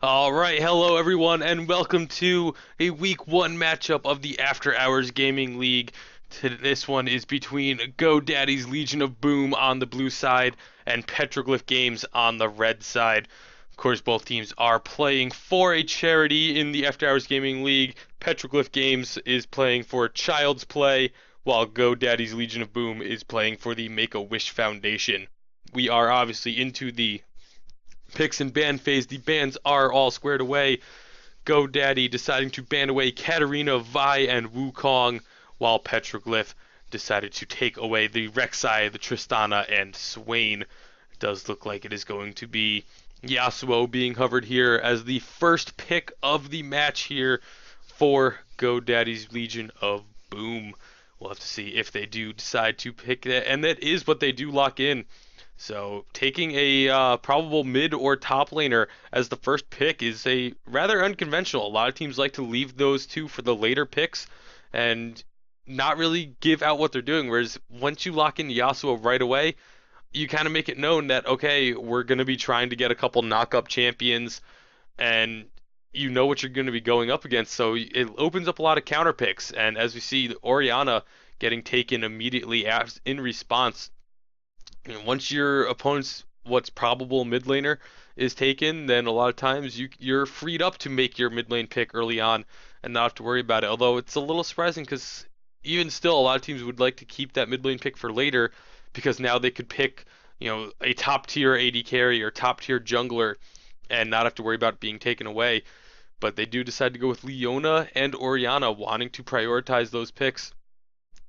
All right, hello everyone, and welcome to a Week 1 matchup of the After Hours Gaming League. This one is between Godaddy's Legion of Boom on the blue side and Petroglyph Games on the red side. Of course, both teams are playing for a charity in the After Hours Gaming League. Petroglyph Games is playing for Child's Play, while Godaddy's Legion of Boom is playing for the Make-A-Wish Foundation. We are obviously into the picks and ban phase. The bans are all squared away. GoDaddy deciding to ban away Katarina, Vi, and Wukong, while Petroglyph decided to take away the Rek'Sai, the Tristana, and Swain. It does look like it is going to be Yasuo being hovered here as the first pick of the match here for GoDaddy's Legion of Boom. We'll have to see if they do decide to pick that, and that is what they do lock in. So taking a probable mid or top laner as the first pick is a rather unconventional. A lot of teams like to leave those two for the later picks and not really give out what they're doing. Whereas once you lock in Yasuo right away, you kind of make it known that, okay, we're going to be trying to get a couple knock-up champions, and you know what you're going to be going up against. So it opens up a lot of counter picks. And as we see, Orianna getting taken immediately in response. And once your opponent's what's probable mid laner is taken, then a lot of times you're freed up to make your mid lane pick early on and not have to worry about it. Although it's a little surprising because even still, a lot of teams would like to keep that mid lane pick for later because now they could pick, a top tier AD carry or top tier jungler and not have to worry about it being taken away. But they do decide to go with Leona and Orianna, wanting to prioritize those picks.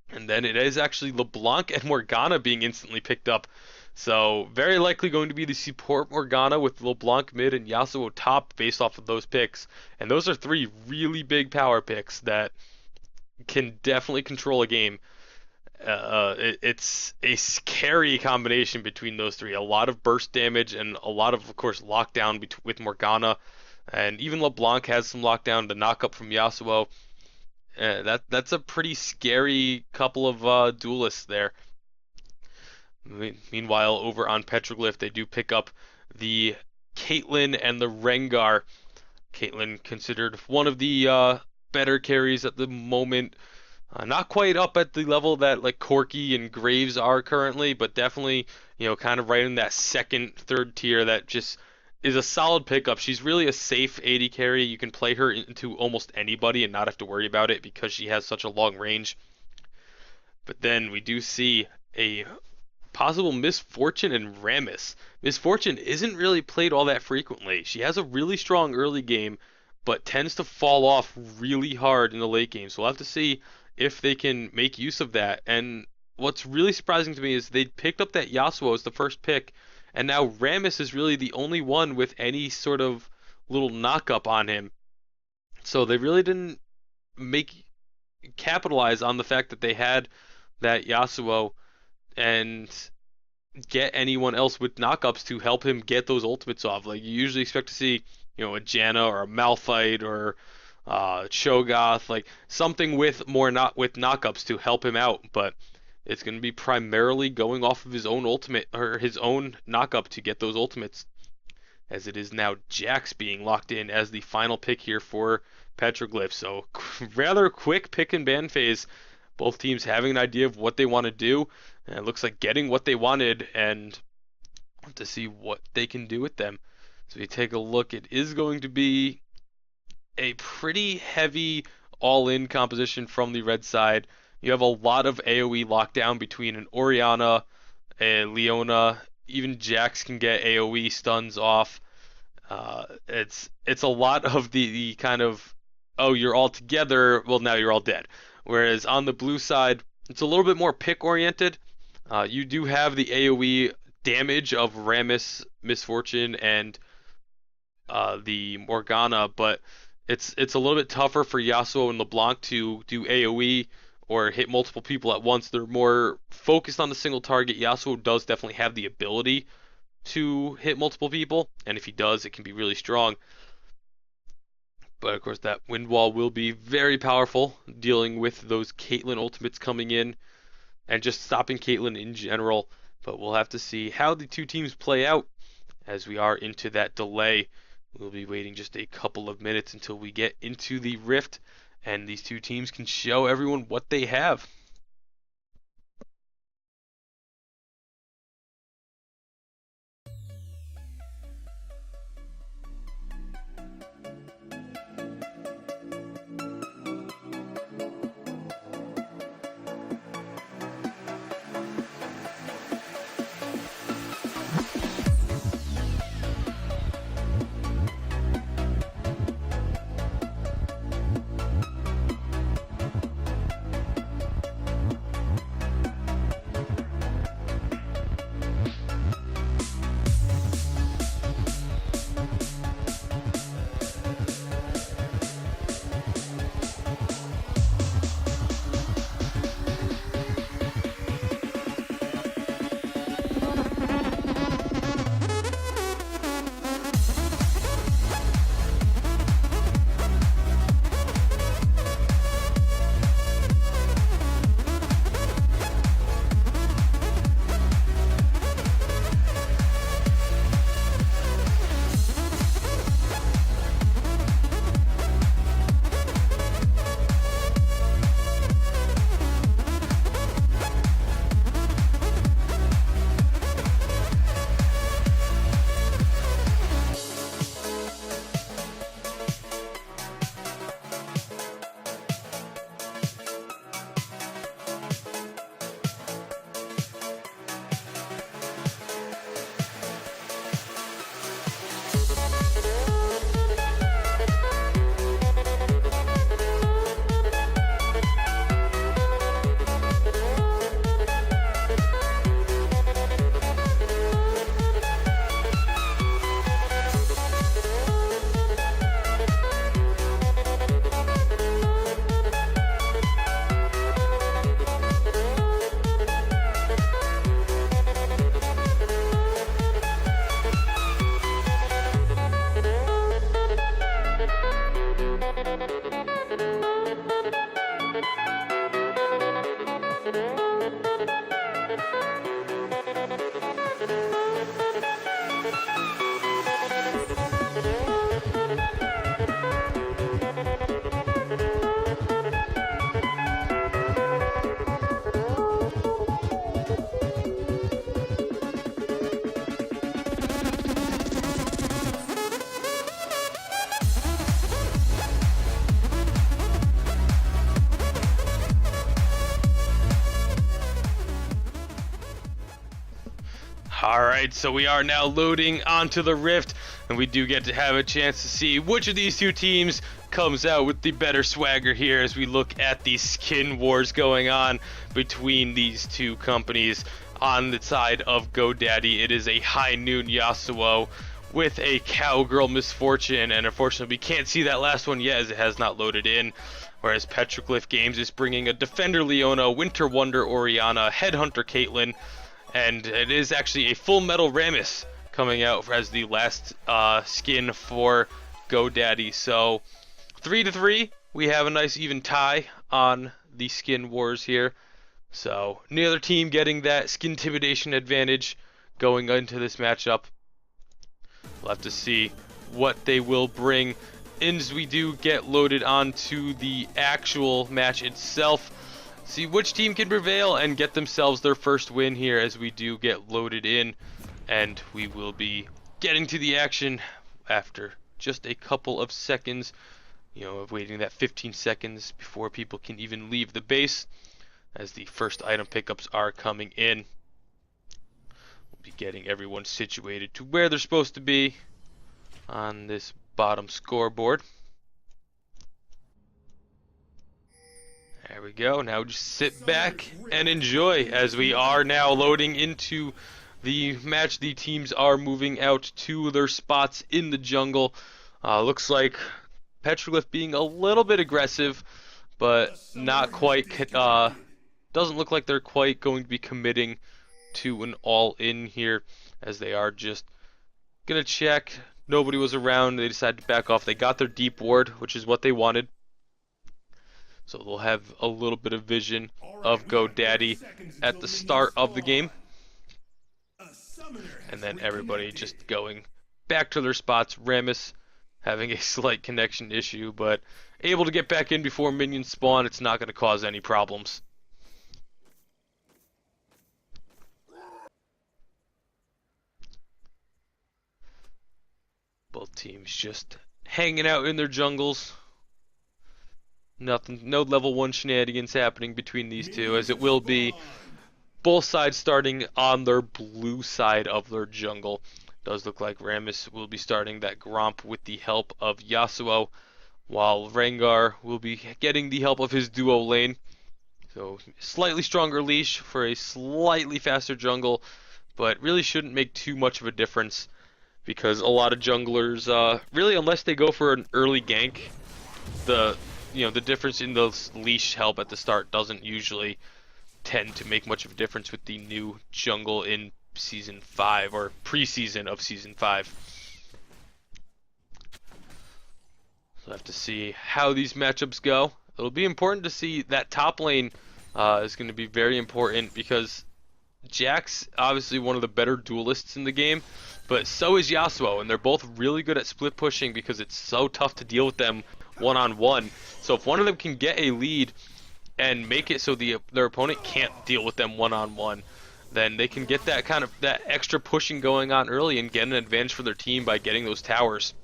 And then it is actually LeBlanc and Morgana being instantly picked up. So very likely going to be the support Morgana with LeBlanc mid and Yasuo top based off of those picks. And those are three really big power picks that can definitely control a game. It's a scary combination between those three. A lot of burst damage and a lot of course, lockdown with Morgana. And even LeBlanc has some lockdown to knock up from Yasuo. That's a pretty scary couple of duelists there. Meanwhile, over on Petroglyph, they do pick up the Caitlyn and the Rengar. Caitlyn considered one of the better carries at the moment. Not quite up at the level that like Corki and Graves are currently, but definitely, kind of right in that second, third tier that just is a solid pickup. She's really a safe AD carry. You can play her into almost anybody and not have to worry about it because she has such a long range. But then we do see a possible misfortune in Rammus. Misfortune isn't really played all that frequently. She has a really strong early game, but tends to fall off really hard in the late game. So we'll have to see if they can make use of that. And what's really surprising to me is they picked up that Yasuo as the first pick, and now Rammus is really the only one with any sort of little knock up on him. So they really didn't make capitalize on the fact that they had that Yasuo and get anyone else with knockups to help him get those ultimates off. Like you usually expect to see, a Janna or a Malphite or Cho'Gath, like something with more not with knockups to help him out, but it's going to be primarily going off of his own ultimate or his own knockup to get those ultimates. As it is now Jax being locked in as the final pick here for Petroglyph. So rather quick pick and ban phase. Both teams having an idea of what they want to do, and it looks like getting what they wanted, and to see what they can do with them. So you take a look, it is going to be a pretty heavy all-in composition from the red side. You have a lot of AoE lockdown between an Orianna, a Leona, even Jax can get AoE stuns off. It's a lot of the kind of, oh, you're all together, well now you're all dead. Whereas on the blue side, it's a little bit more pick oriented. You do have the AoE damage of Rammus, Misfortune, and the Morgana, but it's a little bit tougher for Yasuo and LeBlanc to do AoE or hit multiple people at once. They're more focused on the single target. Yasuo does definitely have the ability to hit multiple people, and if he does, it can be really strong. But of course, that wind wall will be very powerful, dealing with those Caitlyn ultimates coming in and just stopping Caitlyn in general. But we'll have to see how the two teams play out as we are into that delay. We'll be waiting just a couple of minutes until we get into the rift, and these two teams can show everyone what they have. Alright, so we are now loading onto the rift, and we do get to have a chance to see which of these two teams comes out with the better swagger here as we look at the skin wars going on between these two companies. On the side of Godaddy, it is a High Noon Yasuo with a Cowgirl Misfortune, and unfortunately we can't see that last one yet as it has not loaded in. Whereas Petroglyph Games is bringing a Defender Leona, Winter Wonder Orianna, Headhunter Caitlyn, and it is actually a Full Metal Rammus coming out as the last skin for Godaddy. So 3-3, we have a nice even tie on the skin wars here. So neither team getting that skin intimidation advantage going into this matchup. We'll have to see what they will bring as we do get loaded onto the actual match itself. See which team can prevail and get themselves their first win here as we do get loaded in, and we will be getting to the action after just a couple of seconds, of waiting that 15 seconds before people can even leave the base as the first item pickups are coming in. We'll be getting everyone situated to where they're supposed to be on this bottom scoreboard. There we go. Now just sit back and enjoy as we are now loading into the match. The teams are moving out to their spots in the jungle. Looks like Petroglyph being a little bit aggressive, but not quite. Doesn't look like they're quite going to be committing to an all-in here, as they are just gonna check. Nobody was around. They decided to back off. They got their deep ward, which is what they wanted. So they'll have a little bit of vision of Godaddy at the start of the game. And then everybody just going back to their spots. Rammus having a slight connection issue, but able to get back in before minions spawn. It's not going to cause any problems. Both teams just hanging out in their jungles. Nothing, no level 1 shenanigans happening between these two, as it will be both sides starting on their blue side of their jungle. Does look like Rammus will be starting that Gromp with the help of Yasuo, while Rengar will be getting the help of his duo lane. So slightly stronger leash for a slightly faster jungle, but really shouldn't make too much of a difference because a lot of junglers, really unless they go for an early gank, the the difference in the leash help at the start doesn't usually tend to make much of a difference with the new jungle in Season 5 or preseason of Season 5. So I have to see how these matchups go. It'll be important to see that top lane is going to be very important because Jack's obviously one of the better duelists in the game, but so is Yasuo, and they're both really good at split pushing because it's so tough to deal with them one-on-one. So if one of them can get a lead and make it so their opponent can't deal with them one-on-one, then they can get that extra pushing going on early and get an advantage for their team by getting those towers.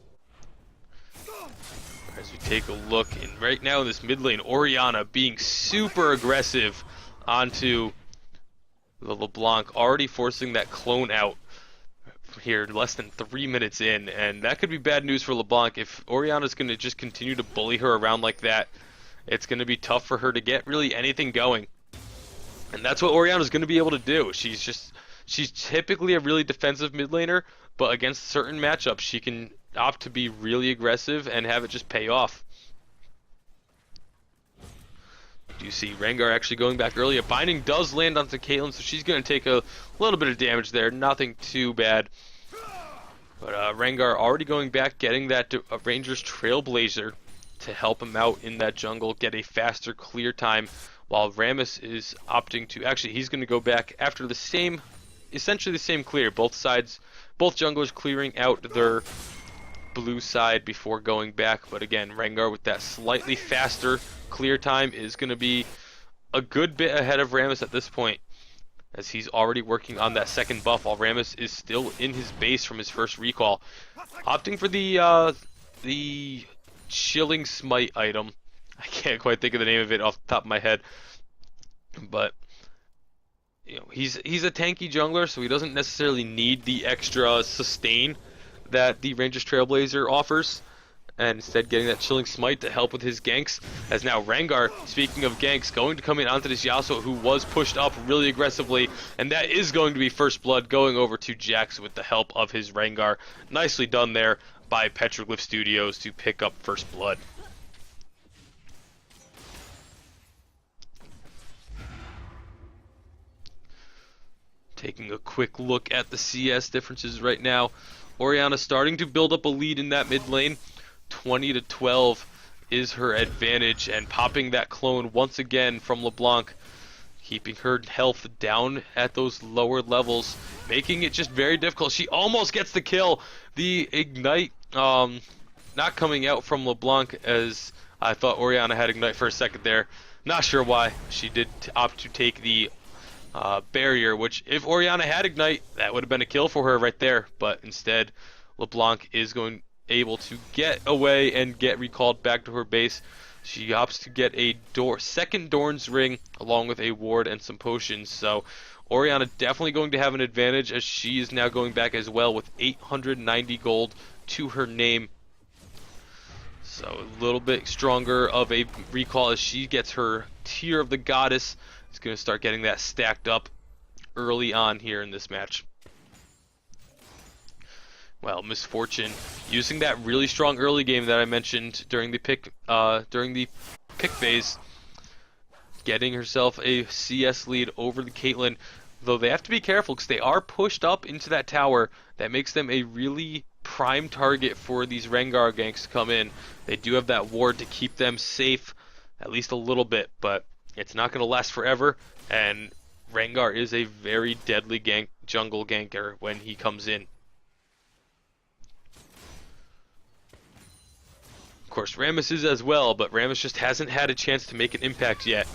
As we take a look, and right now in this mid lane, Orianna being super aggressive onto the LeBlanc, already forcing that clone out here less than 3 minutes in, and that could be bad news for LeBlanc. If Orianna's going to just continue to bully her around like that, it's going to be tough for her to get really anything going. And that's what Orianna's going to be able to do. She's typically a really defensive mid laner, but against certain matchups she can opt to be really aggressive and have it just pay off. You see Rengar actually going back early. A binding does land onto Caitlyn, so she's going to take a little bit of damage there. Nothing too bad. But Rengar already going back, getting that Ranger's Trailblazer to help him out in that jungle, get a faster clear time, while Rammus is opting to, actually he's going to go back after the same, essentially the same clear. Both sides, both junglers clearing out their blue side before going back, but again, Rengar with that slightly faster clear time is going to be a good bit ahead of Rammus at this point, as he's already working on that second buff while Rammus is still in his base from his first recall, opting for the Chilling Smite item. I can't quite think of the name of it off the top of my head, but he's a tanky jungler, so he doesn't necessarily need the extra sustain that the Ranger's Trailblazer offers, and instead getting that Chilling Smite to help with his ganks. As now Rengar, speaking of ganks, going to come in onto this Yasuo who was pushed up really aggressively, and that is going to be first blood going over to Jax with the help of his Rengar. Nicely done there by Petroglyph Studios to pick up first blood. Taking a quick look at the CS differences right now. Orianna starting to build up a lead in that mid lane. 20-12 is her advantage, and popping that clone once again from LeBlanc, keeping her health down at those lower levels, making it just very difficult. She almost gets the kill. The Ignite not coming out from LeBlanc, as I thought Orianna had Ignite for a second there. Not sure why. She did opt to take the barrier, which if Orianna had Ignite, that would have been a kill for her right there, but instead LeBlanc is able to get away and get recalled back to her base. She opts to get a second Dorn's Ring along with a ward and some potions, so Orianna definitely going to have an advantage, as she is now going back as well with 890 gold to her name. So a little bit stronger of a recall as she gets her Tear of the Goddess. Is going to start getting that stacked up early on here in this match. Well, Misfortune using that really strong early game that I mentioned during the pick phase, getting herself a CS lead over the Caitlyn. Though they have to be careful because they are pushed up into that tower. That makes them a really prime target for these Rengar ganks to come in. They do have that ward to keep them safe at least a little bit, but it's not going to last forever, and Rengar is a very deadly jungle ganker when he comes in. course, Rammus is as well, but Rammus just hasn't had a chance to make an impact yet.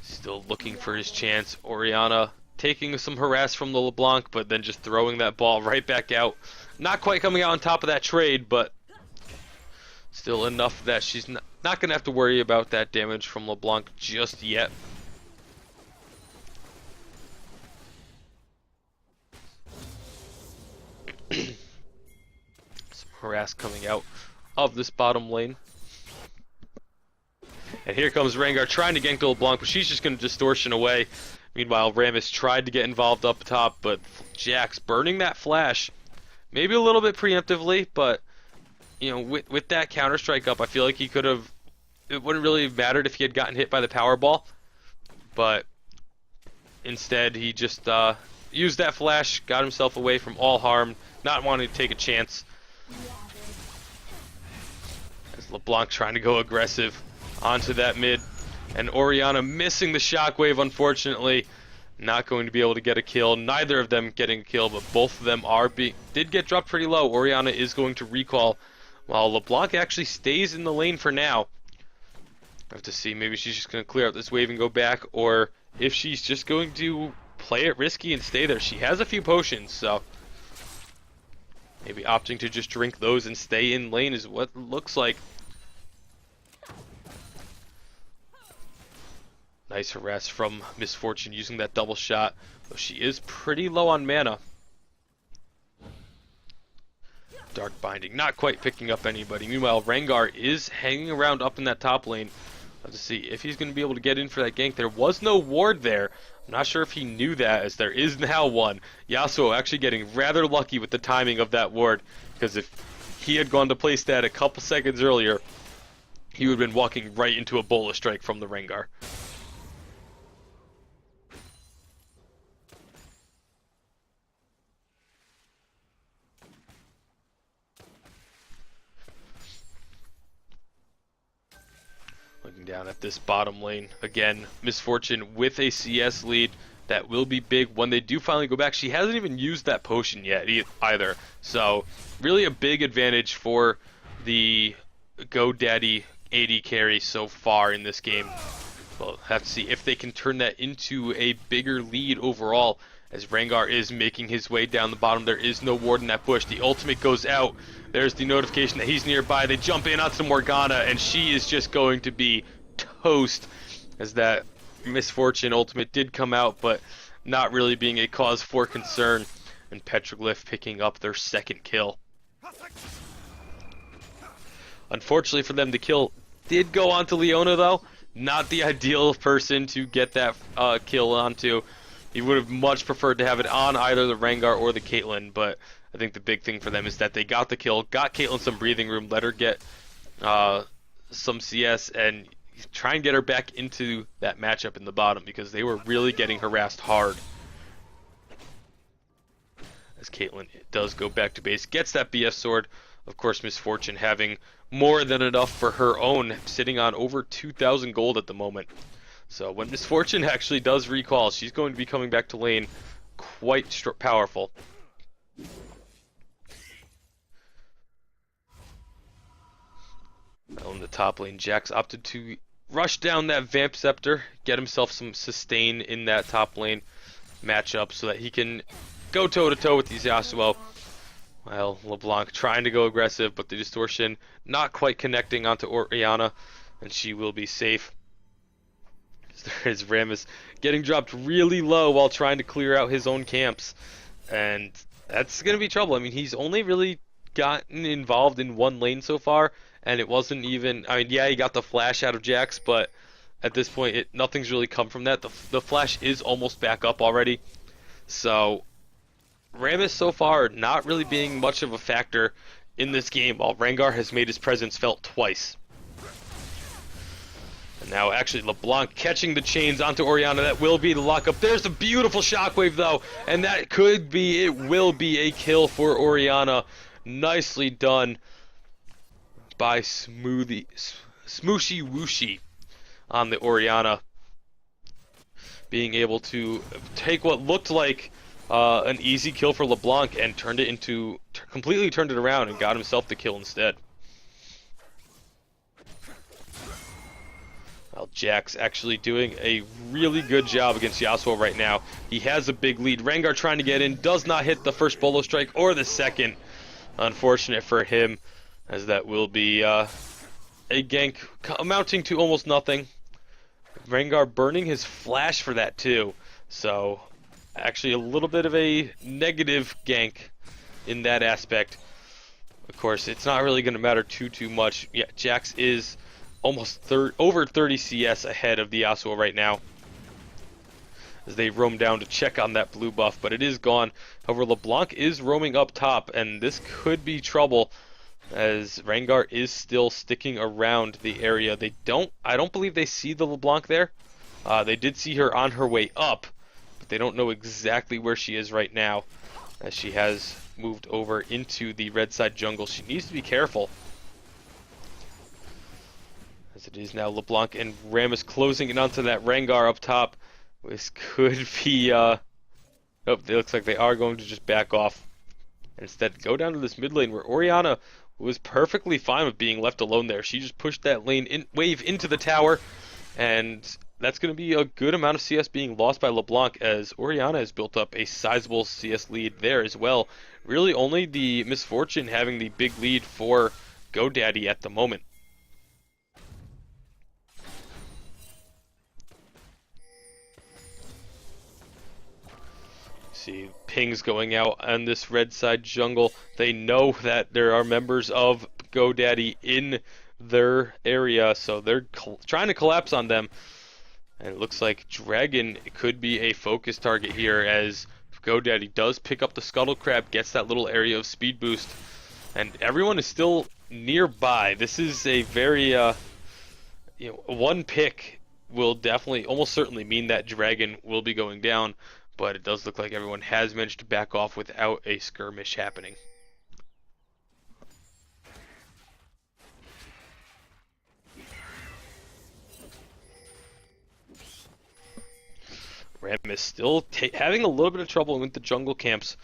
Still looking for his chance. Orianna taking some harass from the LeBlanc, but then just throwing that ball right back out. Not quite coming out on top of that trade, but still enough that she's not going to have to worry about that damage from LeBlanc just yet. Some harass coming out of this bottom lane. And here comes Rengar trying to gank the LeBlanc, but she's just going to distortion away. Meanwhile, Rammus tried to get involved up top, but Jax burning that flash. Maybe a little bit preemptively, but you know, with that counter strike up, I feel like he could have. It wouldn't really have mattered if he had gotten hit by the Powerball, but instead he just used that flash, got himself away from all harm, not wanting to take a chance. As LeBlanc trying to go aggressive onto that mid, and Orianna missing the shockwave, unfortunately. Not going to be able to get a kill. Neither of them getting a kill, but both of them did get dropped pretty low. Orianna is going to recall, while LeBlanc actually stays in the lane for now. I have to see, maybe she's just going to clear out this wave and go back, or if she's just going to play it risky and stay there. She has a few potions, so maybe opting to just drink those and stay in lane is what it looks like. Nice harass from Miss Fortune using that double shot, though she is pretty low on mana. Dark Binding, not quite picking up anybody. Meanwhile, Rengar is hanging around up in that top lane. Let's see if he's going to be able to get in for that gank. There was no ward there. I'm not sure if he knew that, as there is now one. Yasuo actually getting rather lucky with the timing of that ward, because if he had gone to place that a couple seconds earlier, he would have been walking right into a bola strike from the Rengar. Looking down at this bottom lane, again, Miss Fortune with a CS lead that will be big when they do finally go back. She hasn't even used that potion yet either, so really a big advantage for the Godaddy AD carry so far in this game. We'll have to see if they can turn that into a bigger lead overall, as Rengar is making his way down the bottom. There is no ward in that bush. The ultimate goes out. There's the notification that he's nearby. They jump in onto Morgana, and she is just going to be toast, as that Miss Fortune ultimate did come out, but not really being a cause for concern. And Petroglyph picking up their second kill. Unfortunately for them, the kill did go onto Leona, though. Not the ideal person to get that kill onto. He would have much preferred to have it on either the Rengar or the Caitlyn, but I think the big thing for them is that they got the kill, got Caitlyn some breathing room, let her get some CS, and try and get her back into that matchup in the bottom, because they were really getting harassed hard. As Caitlyn does go back to base, gets that BF sword. Of course, Miss Fortune having more than enough for her own, sitting on over 2,000 gold at the moment. So when Miss Fortune actually does recall, she's going to be coming back to lane quite powerful. Well, in the top lane, Jax opted to rush down that Vamp Scepter, get himself some sustain in that top lane matchup so that he can go toe-to-toe with these Yasuo. Well, LeBlanc trying to go aggressive, but the distortion not quite connecting onto Orianna, and she will be safe. There is Rammus getting dropped really low while trying to clear out his own camps, and that's going to be trouble. I mean, he's only really gotten involved in one lane so far, and it wasn't even, I mean, yeah, he got the flash out of Jax, but at this point, nothing's really come from that. The flash is almost back up already, so Rammus so far not really being much of a factor in this game, while Rengar has made his presence felt twice. And now actually LeBlanc catching the chains onto Orianna. That will be the lockup. There's a beautiful shockwave though, and that will be a kill for Orianna. Nicely done by Smooshy Wooshy on the Orianna, being able to take what looked like an easy kill for LeBlanc and turned it into completely turned it around and got himself the kill instead. Well, Jax actually doing a really good job against Yasuo right now. He has a big lead. Rengar trying to get in, does not hit the first bolo strike or the second. Unfortunate for him, as that will be a gank amounting to almost nothing. Rengar burning his flash for that too. So, actually a little bit of a negative gank in that aspect. Of course, it's not really going to matter too much. Yeah, Jax is almost over 30 CS ahead of the Yasuo right now, as they roam down to check on that blue buff, but it is gone. However, LeBlanc is roaming up top, and this could be trouble, as Rengar is still sticking around the area. I don't believe they see the LeBlanc there. They did see her on her way up, but they don't know exactly where she is right now, as she has moved over into the red side jungle. She needs to be careful, as it is now LeBlanc and Rammus closing in onto that Rengar up top. This could be, oh, it looks like they are going to just back off. And instead go down to this mid lane where Orianna was perfectly fine with being left alone there. She just pushed that wave into the tower, and that's going to be a good amount of CS being lost by LeBlanc, as Orianna has built up a sizable CS lead there as well. Really only the Misfortune having the big lead for Godaddy at the moment. See pings going out on this red side jungle. They know that there are members of Godaddy in their area, so they're trying to collapse on them. And it looks like Dragon could be a focus target here, as Godaddy does pick up the Scuttle Crab, gets that little area of speed boost, and everyone is still nearby. This is a very one pick will definitely, almost certainly mean that Dragon will be going down. But it does look like everyone has managed to back off without a skirmish happening. Ram is still having a little bit of trouble with the jungle camps.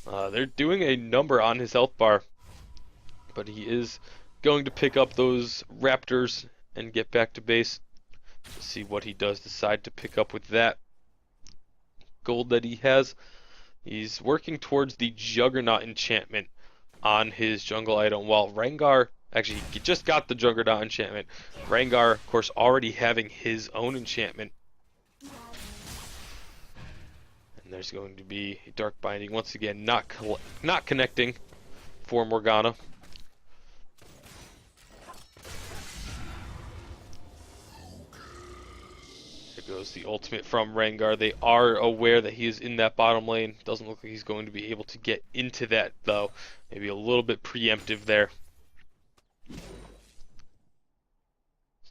They're doing a number on his health bar, but he is going to pick up those raptors and get back to base. Let's see what he does decide to pick up with that gold that he has. He's working towards the Juggernaut enchantment on his jungle item, while Rengar, actually he just got the Juggernaut enchantment. Rengar, of course, already having his own enchantment. And there's going to be a Dark Binding once again, not connecting for Morgana. Goes the ultimate from Rengar. They are aware that he is in that bottom lane. Doesn't look like he's going to be able to get into that, though. Maybe a little bit preemptive there.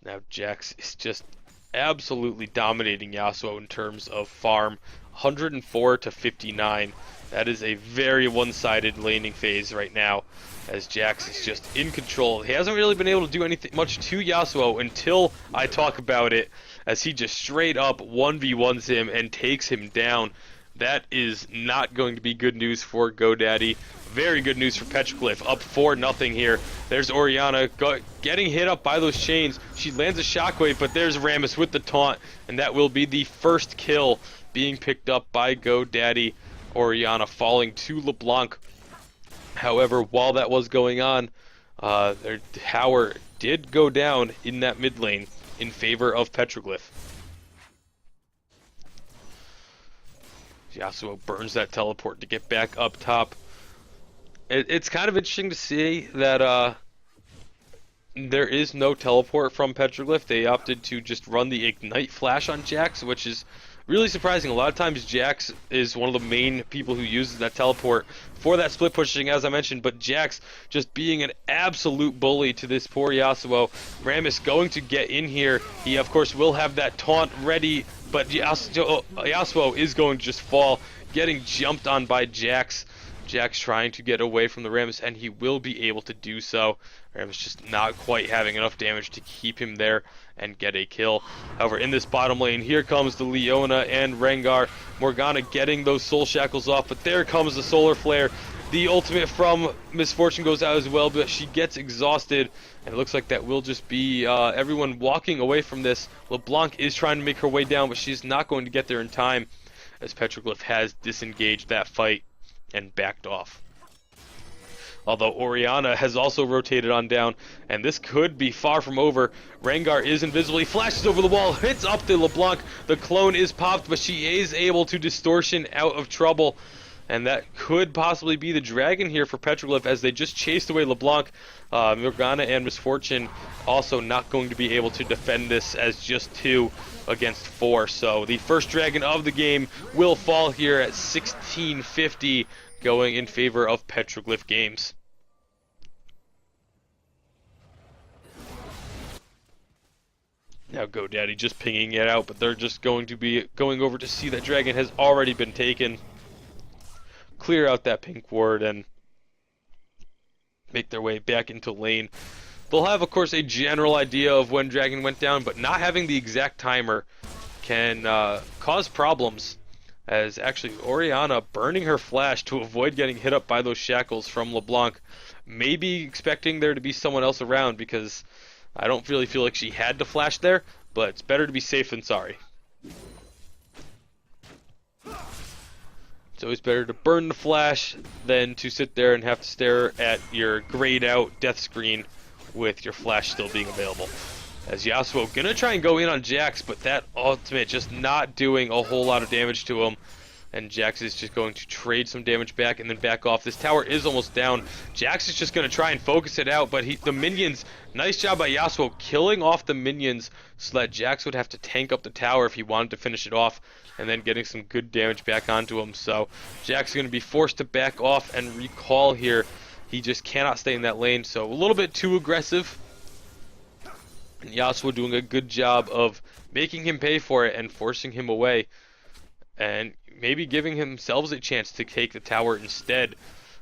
Now Jax is just absolutely dominating Yasuo in terms of farm. 104 to 59. That is a very one-sided laning phase right now, as Jax is just in control. He hasn't really been able to do anything much to Yasuo until I talk about it, as he just straight up 1v1s him and takes him down. That is not going to be good news for Godaddy. Very good news for Petroglyph, up 4-0 here. There's Orianna getting hit up by those chains. She lands a shockwave, but there's Rammus with the taunt, and that will be the first kill being picked up by Godaddy. Orianna falling to LeBlanc. However, while that was going on, their tower did go down in that mid lane in favor of Petroglyph. Yasuo burns that teleport to get back up top. It's kind of interesting to see that there is no teleport from Petroglyph. They opted to just run the Ignite Flash on Jax, which is really surprising. A lot of times Jax is one of the main people who uses that teleport for that split pushing, as I mentioned, but Jax just being an absolute bully to this poor Yasuo. Rammus going to get in here. He, of course, will have that taunt ready, but Yasuo is going to just fall, getting jumped on by Jax. Jax trying to get away from the Rammus, and he will be able to do so. Rammus just not quite having enough damage to keep him there and get a kill. However, in this bottom lane, here comes the Leona and Rengar. Morgana getting those soul shackles off, but there comes the solar flare. The ultimate from Miss Fortune goes out as well, but she gets exhausted, and it looks like that will just be everyone walking away from this. LeBlanc is trying to make her way down, but she's not going to get there in time, as Petroglyph has disengaged that fight and backed off. Although Orianna has also rotated on down, and this could be far from over. Rengar is invisible. He flashes over the wall, hits up the LeBlanc. The clone is popped, but she is able to distortion out of trouble. And that could possibly be the dragon here for Petroglyph, as they just chased away LeBlanc. Morgana and Misfortune also not going to be able to defend this as just 2 against 4. So the first dragon of the game will fall here at 1650, going in favor of Petroglyph Games. Now Godaddy just pinging it out, but they're just going to be going over to see that dragon has already been taken. Clear out that pink ward and make their way back into lane. They'll have, of course, a general idea of when dragon went down, but not having the exact timer can cause problems, as actually Orianna burning her flash to avoid getting hit up by those shackles from LeBlanc, maybe expecting there to be someone else around, because I don't really feel like she had to flash there, but it's better to be safe than sorry. It's always better to burn the flash than to sit there and have to stare at your grayed out death screen with your flash still being available. As Yasuo gonna try and go in on Jax, but that ultimate just not doing a whole lot of damage to him. And Jax is just going to trade some damage back and then back off. This tower is almost down. Jax is just going to try and focus it out, but the minions, nice job by Yasuo killing off the minions so that Jax would have to tank up the tower if he wanted to finish it off, and then getting some good damage back onto him. So Jax is going to be forced to back off and recall here. He just cannot stay in that lane, so a little bit too aggressive. And Yasuo doing a good job of making him pay for it and forcing him away, and maybe giving themselves a chance to take the tower instead,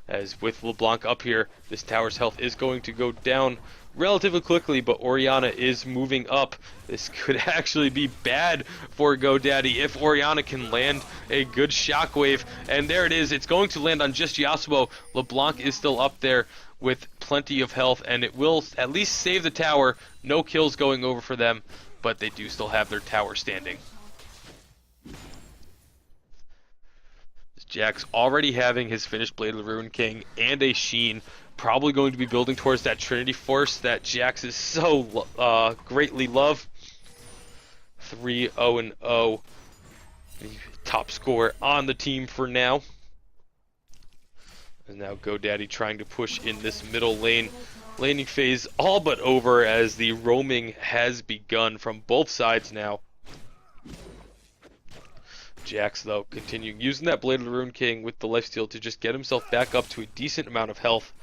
as with LeBlanc up here, this tower's health is going to go down relatively quickly, but Orianna is moving up. This could actually be bad for Godaddy if Orianna can land a good shockwave, and there it is. It's going to land on just Yasuo. LeBlanc is still up there with plenty of health, and it will at least save the tower. No kills going over for them, but they do still have their tower standing. Jax already having his finished Blade of the Ruined King and a Sheen, probably going to be building towards that Trinity Force that Jax is so greatly love. 3-0-0, the top scorer on the team for now. And now Godaddy trying to push in this middle lane. Laning phase all but over, as the roaming has begun from both sides now. Jax, though, continuing using that Blade of the Ruined King with the lifesteal to just get himself back up to a decent amount of health.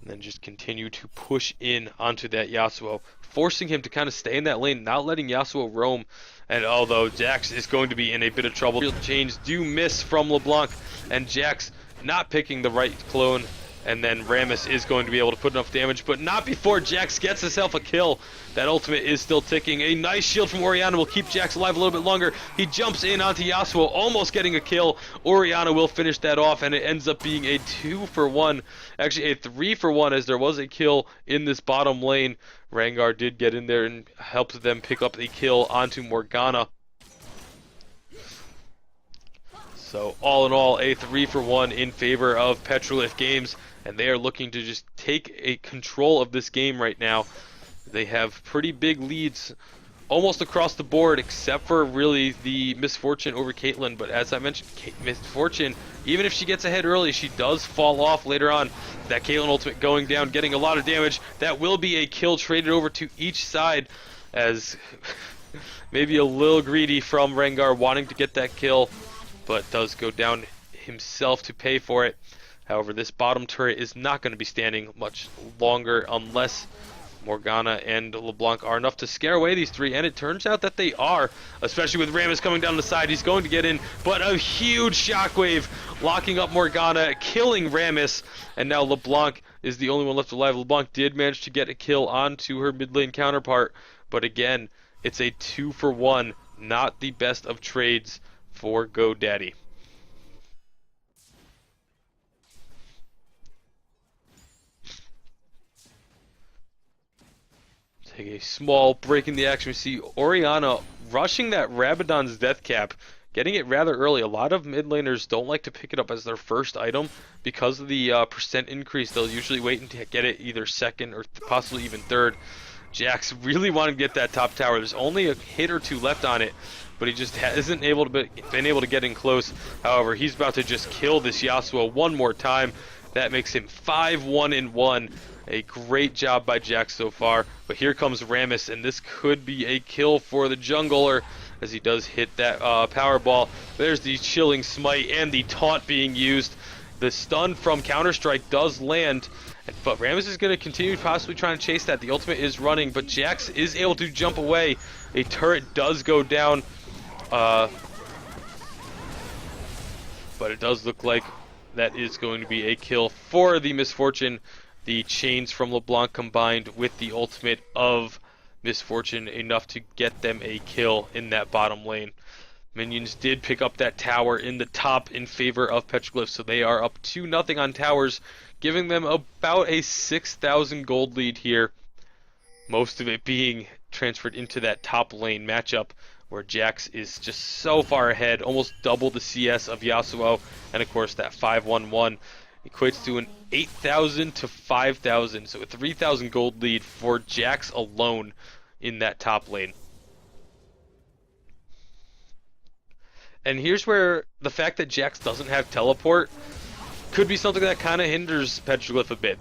And then just continue to push in onto that Yasuo, forcing him to kind of stay in that lane, not letting Yasuo roam. And although Jax is going to be in a bit of trouble, field chains do miss from LeBlanc, and Jax not picking the right clone. And then Rammus is going to be able to put enough damage, but not before Jax gets himself a kill. That ultimate is still ticking. A nice shield from Orianna will keep Jax alive a little bit longer. He jumps in onto Yasuo, almost getting a kill. Orianna will finish that off, and it ends up being a 2-for-1. Actually, a 3-for-1, as there was a kill in this bottom lane. Rengar did get in there and helped them pick up a kill onto Morgana. So all in all, a 3-for-1 in favor of Petroglyph Games, and they are looking to just take a control of this game right now. They have pretty big leads almost across the board, except for really the Misfortune over Caitlyn. But as I mentioned, Misfortune, even if she gets ahead early, she does fall off later on. That Caitlyn ultimate going down, getting a lot of damage. That will be a kill traded over to each side, as maybe a little greedy from Rengar wanting to get that kill, but does go down himself to pay for it. However, this bottom turret is not going to be standing much longer unless Morgana and LeBlanc are enough to scare away these three, and it turns out that they are, especially with Rammus coming down the side. He's going to get in, but a huge shockwave locking up Morgana, killing Rammus, and now LeBlanc is the only one left alive. LeBlanc did manage to get a kill onto her mid lane counterpart, but again, it's a 2-for-1, not the best of trades for Godaddy. Take a small break in the action. We see Orianna rushing that Rabadon's death cap, getting it rather early. A lot of mid laners don't like to pick it up as their first item because of the percent increase. They'll usually wait and get it either second or possibly even third. Jax really wanted to get that top tower. There's only a hit or two left on it, but he just isn't able to been able to get in close. However, he's about to just kill this Yasuo one more time. That makes him 5-1-1. A great job by Jax so far, but here comes Rammus, and this could be a kill for the jungler as he does hit that power ball. There's the chilling smite and the taunt being used. The stun from Counter-Strike does land, but Rammus is going to continue possibly trying to chase that. The ultimate is running, but Jax is able to jump away. A turret does go down, but it does look like that is going to be a kill for the Misfortune. The chains from LeBlanc combined with the ultimate of Misfortune enough to get them a kill in that bottom lane. Minions did pick up that tower in the top in favor of Petroglyph, so they are up 2-0 on towers, giving them about a 6,000 gold lead here. Most of it being transferred into that top lane matchup where Jax is just so far ahead, almost double the CS of Yasuo, and of course that 5-1-1 equates to an 8,000 to 5,000, so a 3,000 gold lead for Jax alone in that top lane. And here's where the fact that Jax doesn't have teleport could be something that kind of hinders Petroglyph a bit.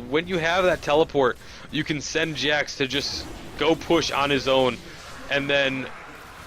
When you have that teleport, you can send Jax to just go push on his own, and then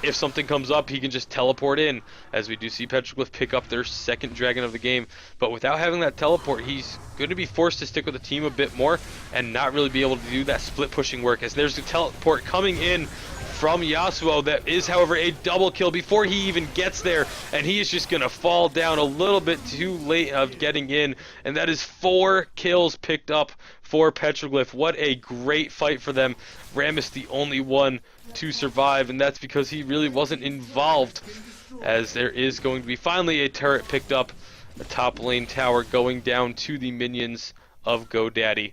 if something comes up, he can just teleport in, as we do see Petroglyph pick up their second dragon of the game. But without having that teleport, he's going to be forced to stick with the team a bit more and not really be able to do that split pushing work, as there's a teleport coming in from Yasuo that is, however, a double kill before he even gets there, and he is just going to fall down a little bit too late of getting in, and that is 4 kills picked up for Petroglyph. What a great fight for them. Rammus the only one to survive, and that's because he really wasn't involved, as there is going to be finally a turret picked up, the top lane tower going down to the minions of Godaddy.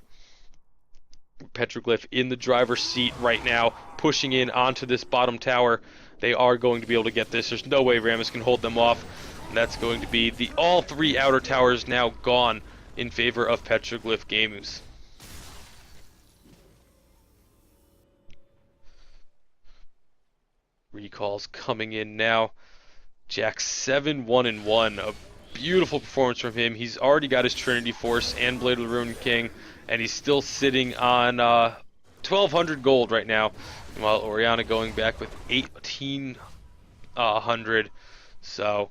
Petroglyph in the driver's seat right now, pushing in onto this bottom tower. They are going to be able to get this. There's no way Rammus can hold them off, and that's going to be all 3 outer towers now gone in favor of Petroglyph Games. Recalls coming in now. Jax 7-1-1. A beautiful performance from him. He's already got his Trinity Force and Blade of the Ruined King, and he's still sitting on 1,200 gold right now, while Orianna going back with 1,800. So,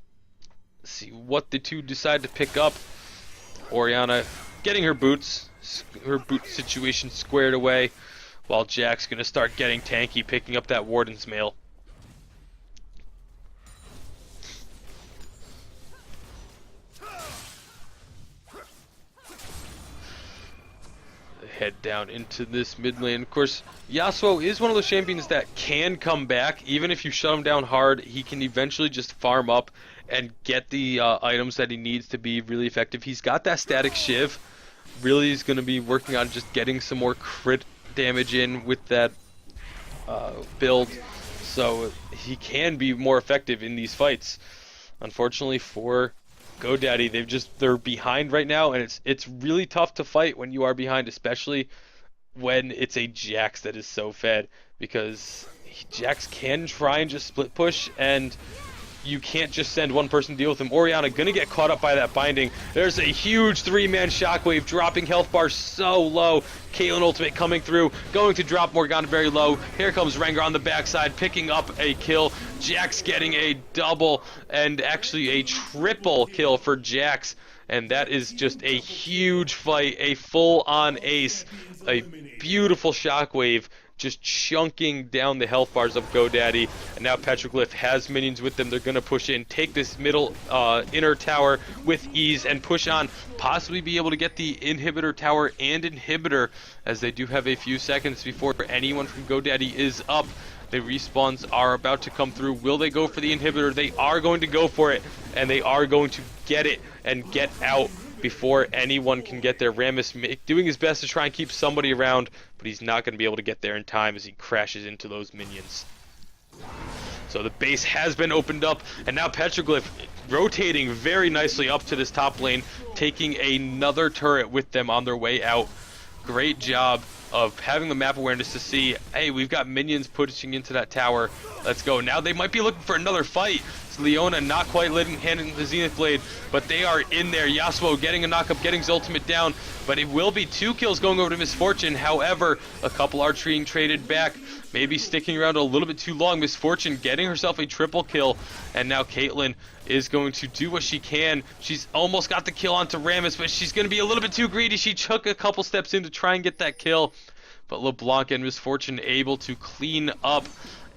let's see what the two decide to pick up. Orianna getting her boot situation squared away, while Jack's going to start getting tanky, picking up that Warden's Mail. Head down into this mid lane. Of course, Yasuo is one of those champions that can come back. Even if you shut him down hard, he can eventually just farm up and get the items that he needs to be really effective. He's got that static shiv. Really is going to be working on just getting some more crit damage in with that build, so he can be more effective in these fights. Unfortunately for Godaddy, they're behind right now, and it's really tough to fight when you are behind, especially when it's a Jax that is so fed, because Jax can try and just split push, and you can't just send one person to deal with him. Orianna gonna get caught up by that binding. There's a huge 3-man shockwave, dropping health bars so low. Caitlyn ultimate coming through, going to drop Morgana very low. Here comes Rengar on the backside, picking up a kill. Jax getting a double, and actually a triple kill for Jax, and that is just a huge fight, a full-on ace, a beautiful shockwave just chunking down the health bars of Godaddy. And now Petroglyph has minions with them. They're going to push in, take this middle inner tower with ease, and push on, possibly be able to get the inhibitor tower and inhibitor, as they do have a few seconds before anyone from Godaddy is up. The respawns are about to come through. Will they go for the inhibitor? They are going to go for it, and they are going to get it and get out before anyone can get there. Rammus doing his best to try and keep somebody around, but he's not going to be able to get there in time as he crashes into those minions. So the base has been opened up, and now Petroglyph rotating very nicely up to this top lane, taking another turret with them on their way out. Great job of having the map awareness to see, hey, we've got minions pushing into that tower. Let's go. Now they might be looking for another fight. So Leona not quite handing the Zenith Blade, but they are in there. Yasuo getting a knockup, getting his ultimate down, but it will be 2 kills going over to Misfortune. However, a couple are being traded back, maybe sticking around a little bit too long. Misfortune getting herself a triple kill, and now Caitlyn is going to do what she can. She's almost got the kill onto Rammus, but she's going to be a little bit too greedy. She took a couple steps in to try and get that kill, but LeBlanc and Misfortune able to clean up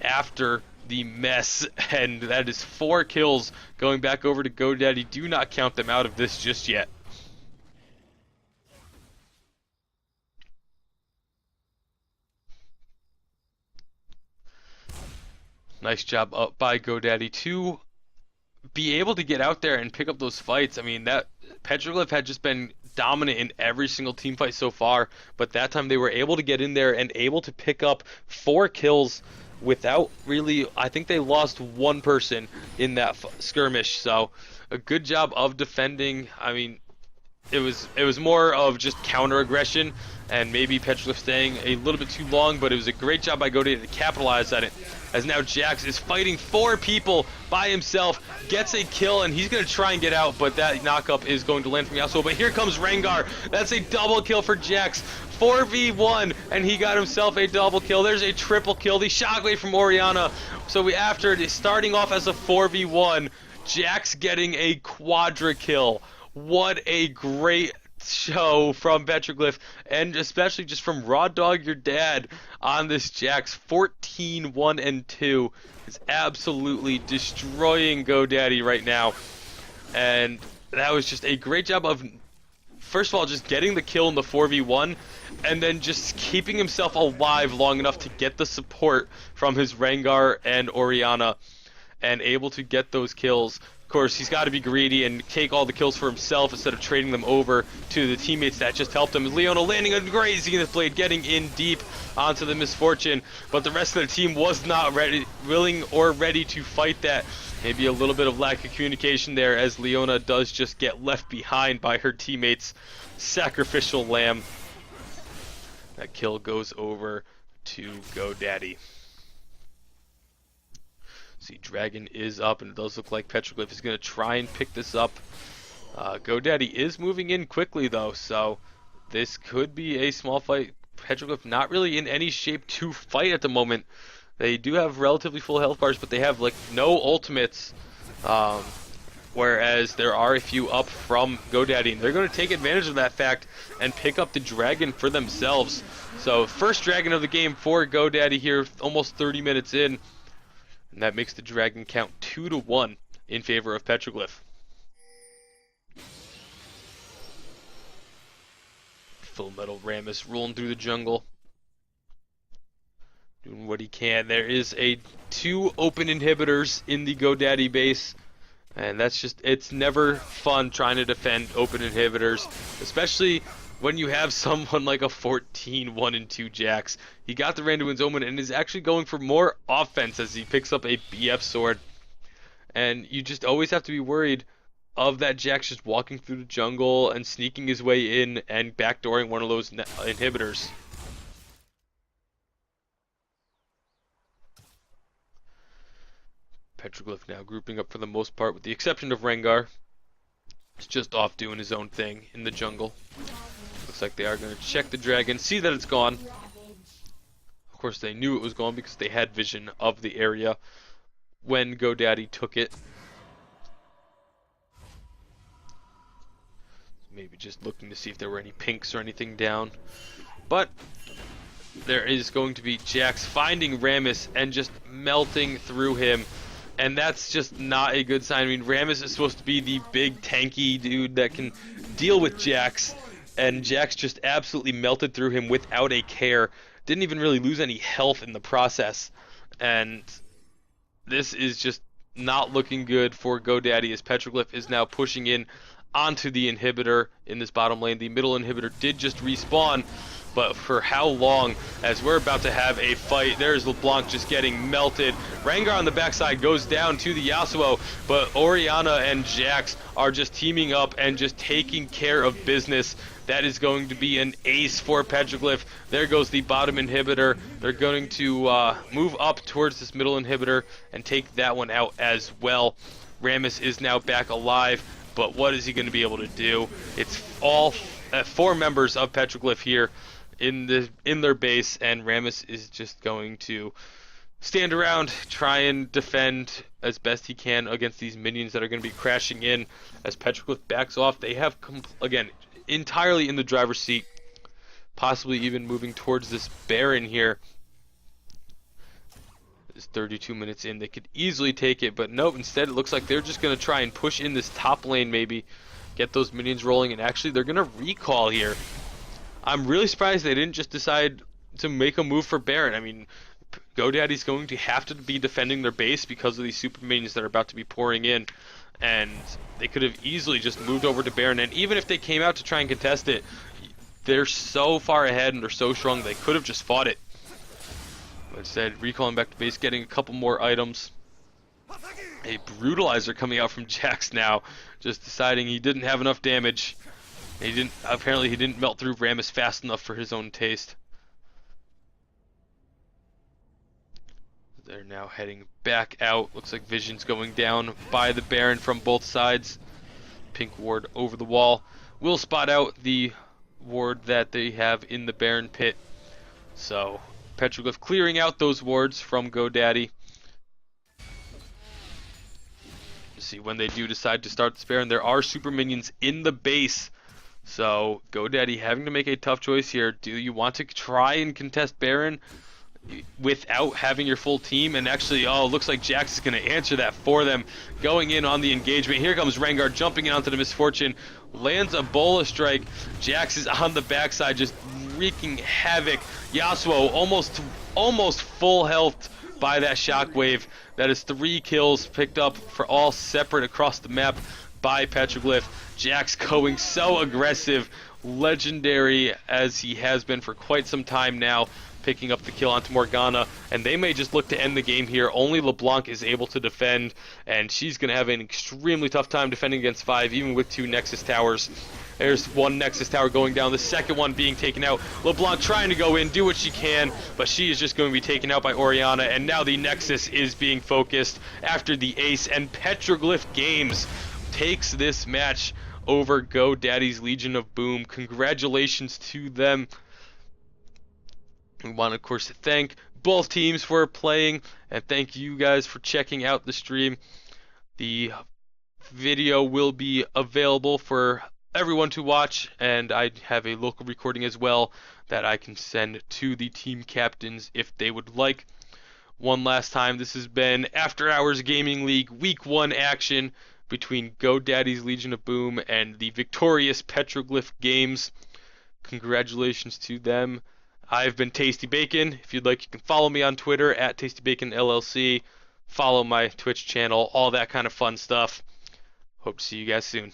after the mess, and that is 4 kills going back over to Godaddy. Do not count them out of this just yet. Nice job up by Godaddy to be able to get out there and pick up those fights. I mean, that Petroglyph had just been dominant in every single team fight so far, but that time they were able to get in there and able to pick up 4 kills without really, I think they lost 1 person in that skirmish. So a good job of defending. I mean, it was more of just counter aggression and maybe Petroglyph staying a little bit too long, but it was a great job by Godaddy to capitalize on it, as now Jax is fighting 4 people by himself, gets a kill, and he's going to try and get out, but that knockup is going to land from Yasuo. But here comes Rengar. That's a double kill for Jax. 4v1, and he got himself a double kill. There's a triple kill. The shockwave from Orianna. So after starting off as a 4v1, Jax getting a quadra kill. What a great show from Petroglyph, and especially just from Raw Dog your dad on this Jax. 14-1-2 is absolutely destroying Godaddy right now, and that was just a great job of, first of all, just getting the kill in the 4v1, and then just keeping himself alive long enough to get the support from his Rengar and Orianna, and able to get those kills. Of course, he's got to be greedy and take all the kills for himself instead of trading them over to the teammates that just helped him. Leona landing a great Zenith Blade, getting in deep onto the Misfortune, but the rest of the team was not ready, willing or ready to fight that. Maybe a little bit of lack of communication there, as Leona does just get left behind by her teammates. Sacrificial lamb. That kill goes over to Godaddy. See, Dragon is up, and it does look like Petroglyph is going to try and pick this up. Godaddy is moving in quickly, though, so this could be a small fight. Petroglyph not really in any shape to fight at the moment. They do have relatively full health bars, but they have like no ultimates, whereas there are a few up from Godaddy, and they're going to take advantage of that fact and pick up the Dragon for themselves. So first Dragon of the game for Godaddy here, almost 30 minutes in. And that makes the Dragon count 2-1 in favor of Petroglyph. Full Metal Rammus rolling through the jungle, doing what he can. There is 2 open inhibitors in the Godaddy base, and that's just, it's never fun trying to defend open inhibitors, especially when you have someone like a 14-1-2 Jax. He got the Randuin's Omen and is actually going for more offense as he picks up a BF sword. And you just always have to be worried of that Jax just walking through the jungle and sneaking his way in and backdooring one of those inhibitors. Petroglyph now grouping up for the most part, with the exception of Rengar. He's just off doing his own thing in the jungle. Looks like they are going to check the Dragon, see that it's gone. Of course, they knew it was gone because they had vision of the area when Godaddy took it. Maybe just looking to see if there were any pinks or anything down. But there is going to be Jax finding Rammus and just melting through him. And that's just not a good sign. I mean, Rammus is supposed to be the big tanky dude that can deal with Jax. And Jax just absolutely melted through him without a care. Didn't even really lose any health in the process. And this is just not looking good for Godaddy, as Petroglyph is now pushing in onto the inhibitor in this bottom lane. The middle inhibitor did just respawn, but for how long? As we're about to have a fight. There's LeBlanc just getting melted. Rengar on the backside goes down to the Yasuo, but Orianna and Jax are just teaming up and just taking care of business. That is going to be an ace for Petroglyph. There goes the bottom inhibitor. They're going to move up towards this middle inhibitor and take that one out as well. Rammus is now back alive, but what is he going to be able to do? It's all 4 members of Petroglyph here in their base, and Rammus is just going to stand around, try and defend as best he can against these minions that are going to be crashing in. As Petroglyph backs off, they have again entirely in the driver's seat, possibly even moving towards this Baron here. It's 32 minutes in. They could easily take it, but nope, instead it looks like they're just going to try and push in this top lane, maybe get those minions rolling, and actually they're going to recall here. I'm really surprised they didn't just decide to make a move for Baron. I mean, Godaddy's going to have to be defending their base because of these super minions that are about to be pouring in, and they could have easily just moved over to Baron. And even if they came out to try and contest it, they're so far ahead and they're so strong they could have just fought it. But instead, recalling back to base, getting a couple more items. A brutalizer coming out from Jax now, just deciding he didn't have enough damage. Apparently he didn't melt through Rammus fast enough for his own taste. They're now heading back out. Looks like Vision's going down by the Baron from both sides. Pink ward over the wall. Will spot out the ward that they have in the Baron pit. So Petroglyph clearing out those wards from Godaddy. See when they do decide to start this Baron. There are super minions in the base. So Godaddy having to make a tough choice here. Do you want to try and contest Baron without having your full team? And actually, oh, looks like Jax is going to answer that for them, going in on the engagement. Here comes Rengar jumping in onto the Misfortune, lands a Bola strike. Jax is on the backside just wreaking havoc. Yasuo almost full health by that shockwave. That is 3 kills picked up for all separate across the map by Petroglyph. Jax going so aggressive, legendary as he has been for quite some time now, picking up the kill onto Morgana, and they may just look to end the game here. Only LeBlanc is able to defend, and she's going to have an extremely tough time defending against 5, even with 2 Nexus towers. There's 1 Nexus tower going down, the second one being taken out. LeBlanc trying to go in, do what she can, but she is just going to be taken out by Orianna, and now the Nexus is being focused after the ace, and Petroglyph Games takes this match over Godaddy's Legion of Boom. Congratulations to them. We want, of course, to thank both teams for playing, and thank you guys for checking out the stream. The video will be available for everyone to watch, and I have a local recording as well that I can send to the team captains if they would like. One last time, this has been After Hours Gaming League Week 1 action between Godaddy's Legion of Boom and the victorious Petroglyph Games. Congratulations to them. I've been Tastybac. If you'd like, you can follow me on Twitter at TastyBaconLLC. Follow my Twitch channel, all that kind of fun stuff. Hope to see you guys soon.